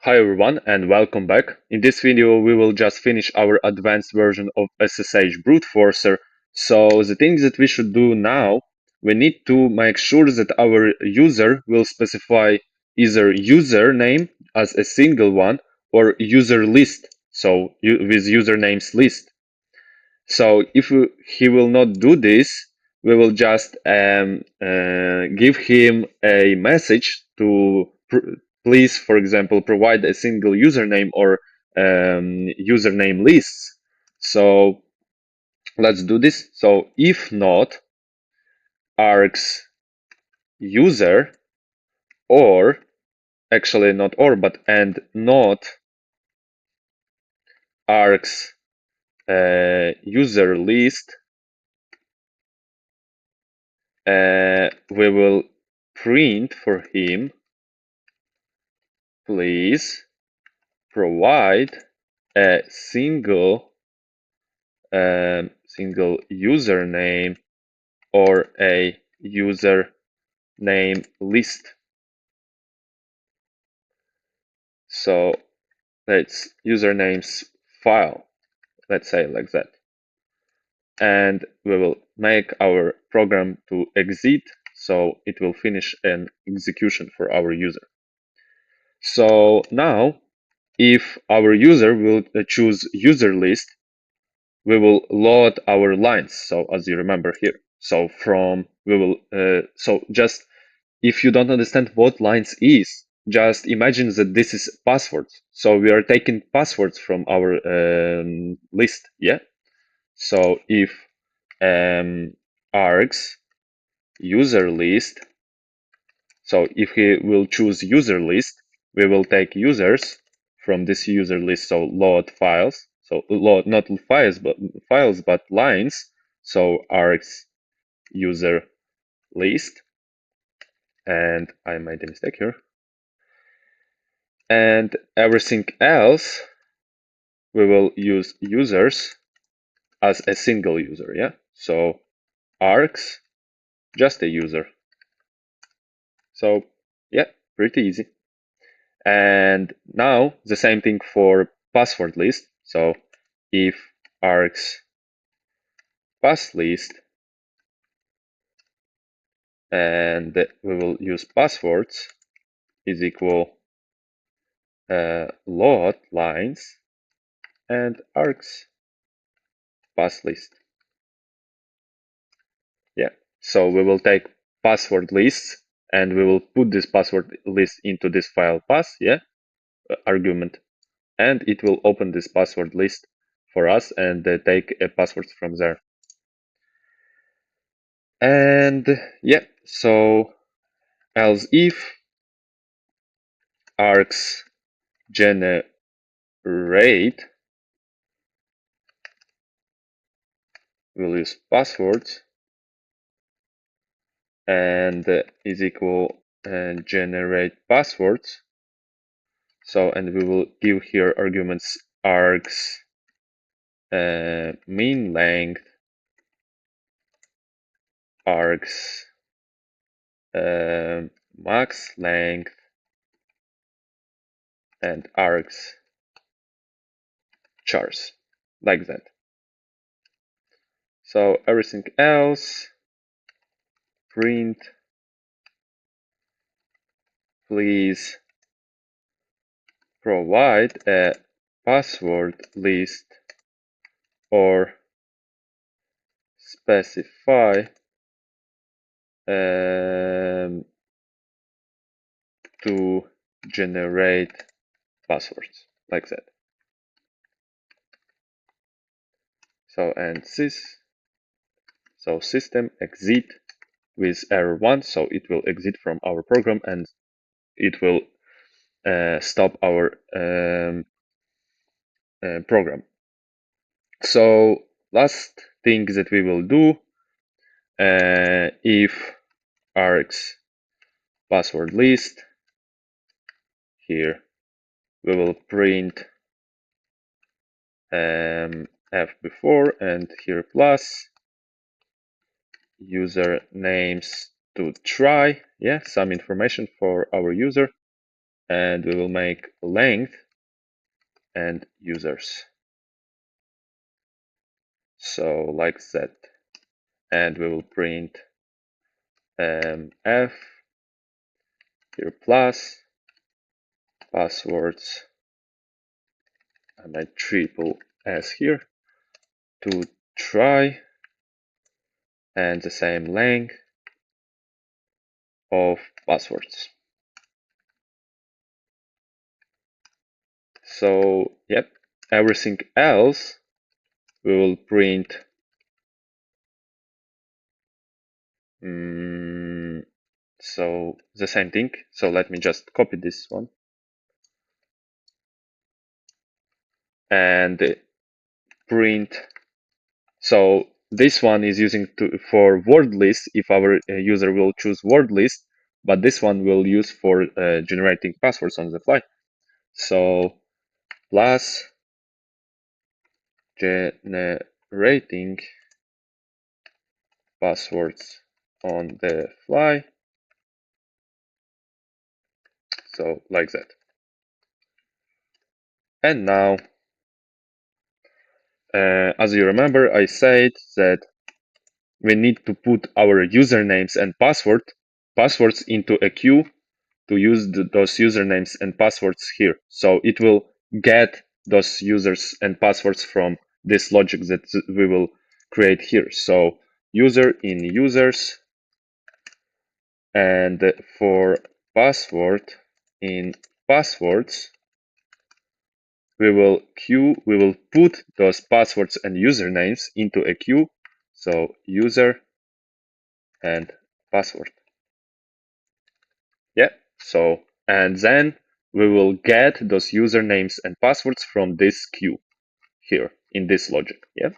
Hi everyone and welcome back. In this video we will just finish our advanced version of SSH brute forcer. So the things that we should do now, we need to make sure that our user will specify either username as a single one or user list, so with usernames list. So if he will not do this, we will just give him a message to please, for example, provide a single username or username lists. So let's do this. So if not args user, or actually not or, but and not args user list, we will print for him, please provide a single username or a username list. So let's usernames file, let's say like that, and we will make our program to exit, so it will finish an execution for our user. So now if our user will choose user list, we will load our lines. So as you remember here, so from we will so just if you don't understand what lines is, just imagine that this is passwords. So we are taking passwords from our list, yeah. So if args user list, so if he will choose user list, we will take users from this user list, so load files, so load not files but lines, so args user list, and I made a mistake here, and everything else we will use users as a single user, yeah. So args just a user. So yeah, pretty easy. And now the same thing for password list. So if args pass list, and we will use passwords is equal load lines and args pass list. Yeah, so we will take password lists and we will put this password list into this file pass, yeah, argument, and it will open this password list for us and take passwords from there. And yeah, so else if args generate will use passwords and is equal generate passwords. So and we will give here arguments args min length, args max length, and args chars, like that. So everything else, print please provide a password list or specify to generate passwords, like that. So and so system exit with error 1, so it will exit from our program and it will stop our program. So last thing that we will do, if args password list, here we will print f before and here plus user names to try, yeah, some information for our user, and we will make length and users. So like that, and we will print f here plus passwords and I triple s here to try and the same length of passwords. So yep, everything else we will print so the same thing. So let me just copy this one and print. So this one is using for word list if our user will choose word list, but this one will use for generating passwords on the fly. So plus generating passwords on the fly. So like that. And now, as you remember, I said that we need to put our usernames and passwords into a queue to use those usernames and passwords here. So it will get those users and passwords from this logic that we will create here. So user in users, and for password in passwords, we will put those passwords and usernames into a queue. So user and password. Yeah. So, and then we will get those usernames and passwords from this queue here in this logic. Yeah.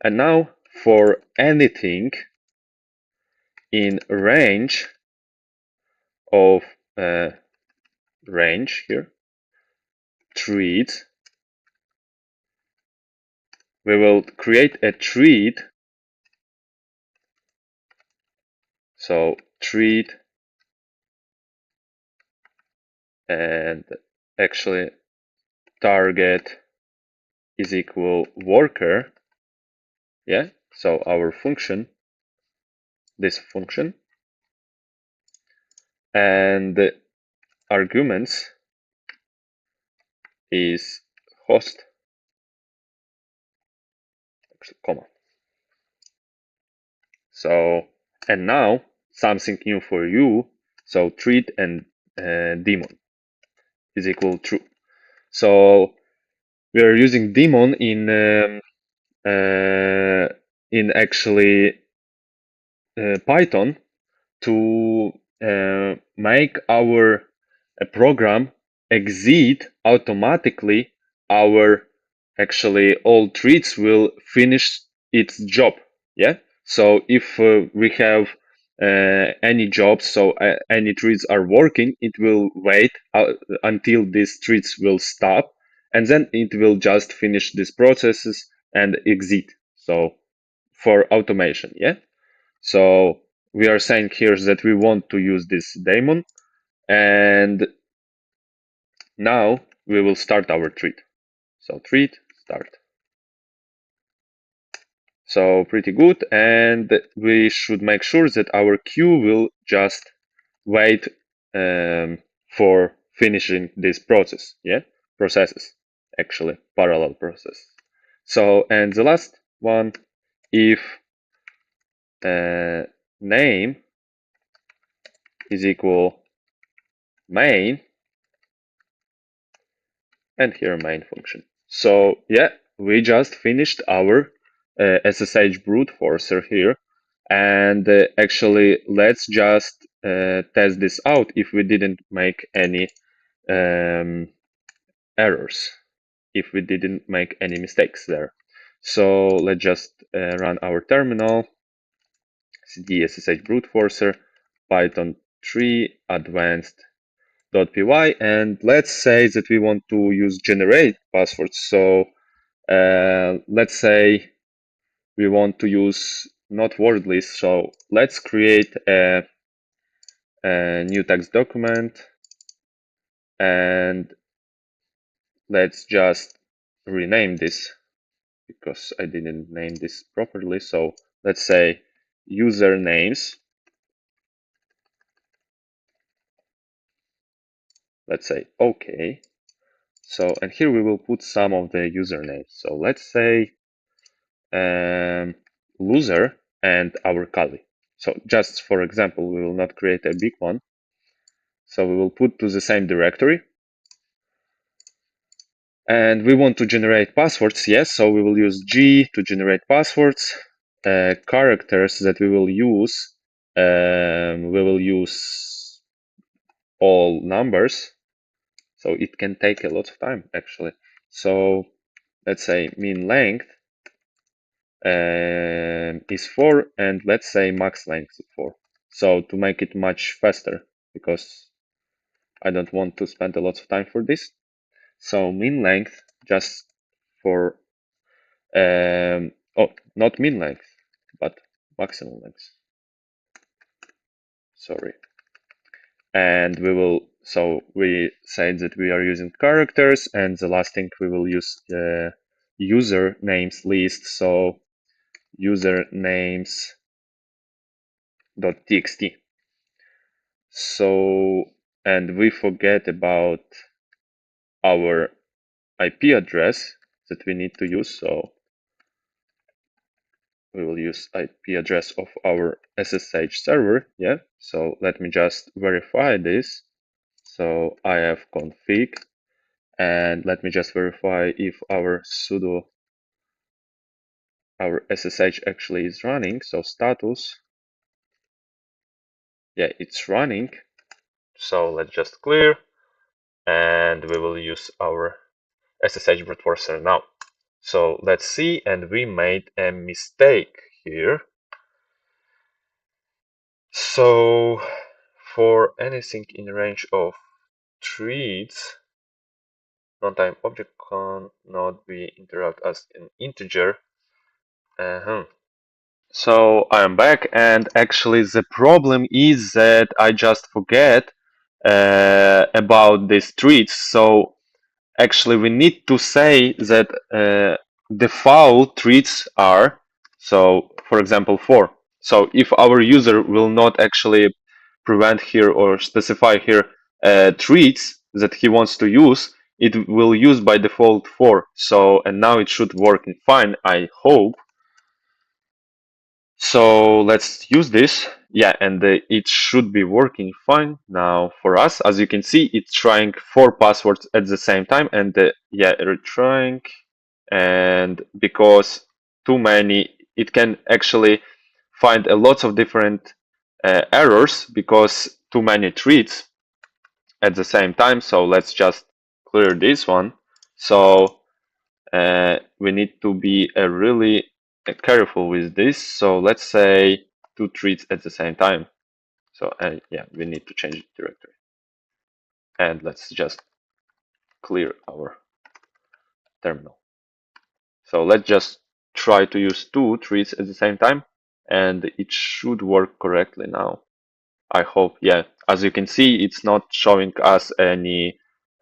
And now for anything in range of range here, treat, we will create a treat. So treat and actually target is equal worker. Yeah. So our function, this function, and the arguments is host, comma. So, and now something new for you. So treat and daemon is equal true. So we are using daemon in actually Python to make our program exit automatically our actually all treats will finish its job. Yeah. So if we have any jobs, so any treats are working, it will wait until these treats will stop, and then it will just finish these processes and exit. So for automation. Yeah. So we are saying here that we want to use this daemon, and now we will start our treat. So treat start. So pretty good, and we should make sure that our queue will just wait for finishing this process. Yeah, processes actually parallel process. So and the last one, if name is equal main, and here main function. So yeah, we just finished our SSH brute forcer here, and actually let's just test this out if we didn't make any errors, if we didn't make any mistakes there. So let's just run our terminal, cd ssh brute forcer python 3 advanced.py, and let's say that we want to use generate passwords. So let's say we want to use not word list. So let's create a new text document, and let's just rename this because I didn't name this properly. So let's say usernames. Let's say OK. So, and here we will put some of the usernames. So let's say loser and our Kali. So just for example, we will not create a big one. So we will put to the same directory. And we want to generate passwords, yes. So we will use G to generate passwords. Characters that we will use all numbers. So it can take a lot of time actually. So let's say min length is 4, and let's say max length is 4. So to make it much faster, because I don't want to spend a lot of time for this. So min length just for oh, not min length, but maximum length. Sorry. And we will, so we said that we are using characters, and the last thing we will use user names list. So user names .txt. So, and we forget about our IP address that we need to use. So we will use IP address of our SSH server. Yeah. So let me just verify this. So ifconfig, and let me just verify if our sudo, our SSH actually is running. So status, yeah, it's running. So let's just clear, and we will use our SSH brute forcer now. So let's see, and we made a mistake here. So for anything in range of threads, runtime object cannot be interrupted as an integer. So I am back, and actually the problem is that I just forget about these threads. So actually we need to say that default threads are, so for example 4. So if our user will not actually prevent here or specify here threads that he wants to use, it will use by default 4. So, and now it should work fine, I hope. So let's use this. Yeah, and it should be working fine now for us. As you can see, it's trying 4 passwords at the same time, and yeah, retrying. And because too many, it can actually find a lot of different errors because too many threads at the same time. So let's just clear this one. So we need to be really careful with this. So let's say 2 threads at the same time. So yeah, we need to change the directory. And let's just clear our terminal. So let's just try to use 2 threads at the same time, and it should work correctly now. I hope. Yeah, as you can see, it's not showing us any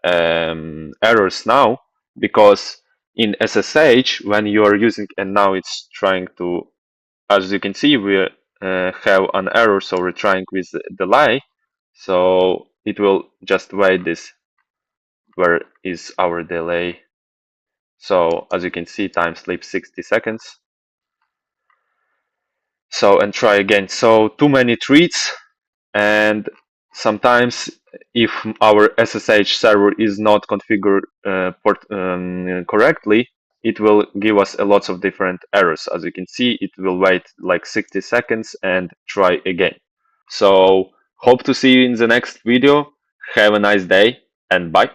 errors now, because in SSH, when you are using, and now it's trying to, as you can see, we have an error, so we're trying with the delay. So it will just wait this. Where is our delay? So as you can see, time sleep 60 seconds. So, and try again. So too many threads, and sometimes if our SSH server is not configured correctly, it will give us a lot of different errors. As you can see, it will wait like 60 seconds and try again. So hope to see you in the next video. Have a nice day, and bye.